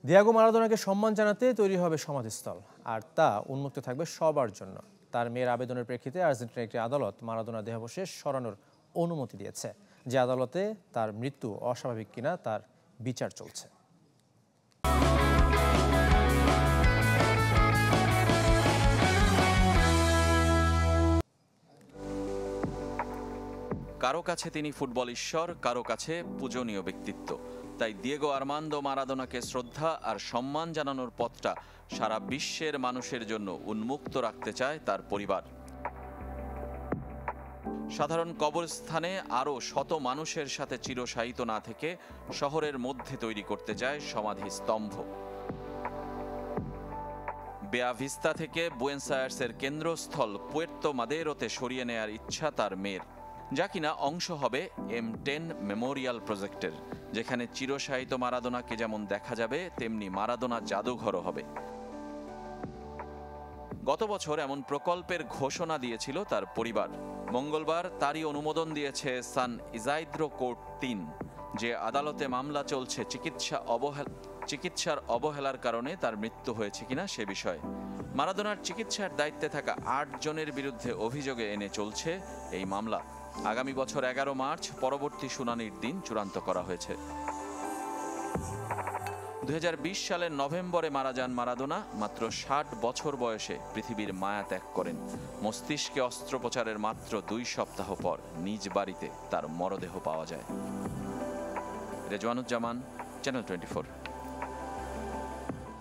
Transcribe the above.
Diego মারাদোনাকে সম্মান জানাতে তৈরি হবে সমাধিস্থল, আর তা উন্মুক্ত থাকবে সবার জন্য। তার মেয়ের আবেদনের প্রেক্ষিতে আর্জেন্টিনার একটি আদালত মারাদোনার দেহাবশেষ সরানোর অনুমতি দিয়েছে, যে আদালতে তার মৃত্যু অস্বাভাবিক কিনা তার বিচার চলছে। কারো কাছে তিনি ফুটবল ঈশ্বর, কারো কাছে পূজনীয় ব্যক্তিত্ব। তাই দিয়েগো আর্মান্দো মারাদোনাকে শ্রদ্ধা আর সম্মান জানানোর পথটা সারা বিশ্বের মানুষের জন্য উন্মুক্ত রাখতে চায় তার পরিবার। সাধারণ কবরস্থানে আরও শত মানুষের সাথে চিরশায়িত না থেকে শহরের মধ্যে তৈরি করতে চায় সমাধি স্তম্ভ। বেয়া ভিস্তা থেকে বুয়েনোস আয়ার্সের কেন্দ্রস্থল পুয়ের্তো মাদেরোতে সরিয়ে নেয়ার ইচ্ছা তার মেয়ের, যা কিনা অংশ হবে M10 মেমোরিয়াল প্রজেক্টের, যেখানে চিরশায়িত মারাদোনাকে যেমন দেখা যাবে তেমনি মারাদোনা জাদুঘরও হবে। গত বছর এমন প্রকল্পের ঘোষণা দিয়েছিল তার পরিবার। মঙ্গলবার তারই অনুমোদন দিয়েছে সান ইজাইদ্রো কোর্ট 3, যে আদালতে মামলা চলছে চিকিৎসার অবহেলার কারণে তার মৃত্যু হয়েছে কিনা সে বিষয়ে। মারাদোনার চিকিৎসার দায়িত্বে থাকা 8 জনের বিরুদ্ধে অভিযোগে এনে চলছে এই মামলা। আগামী বছর 11 মার্চ পরবর্তী শুনানির দিন চূড়ান্ত করা হয়েছে। 2020 সালের নভেম্বরে মারা যান মারাদোনা। মাত্র 60 বছর বয়সে পৃথিবীর মায়া ত্যাগ করেন। মস্তিষ্কে অস্ত্রোপচারের মাত্র 2 সপ্তাহ পর নিজ বাড়িতে তার মরদেহ পাওয়া যায়। রেজওয়ানুজ্জামান, চ্যানেল 24।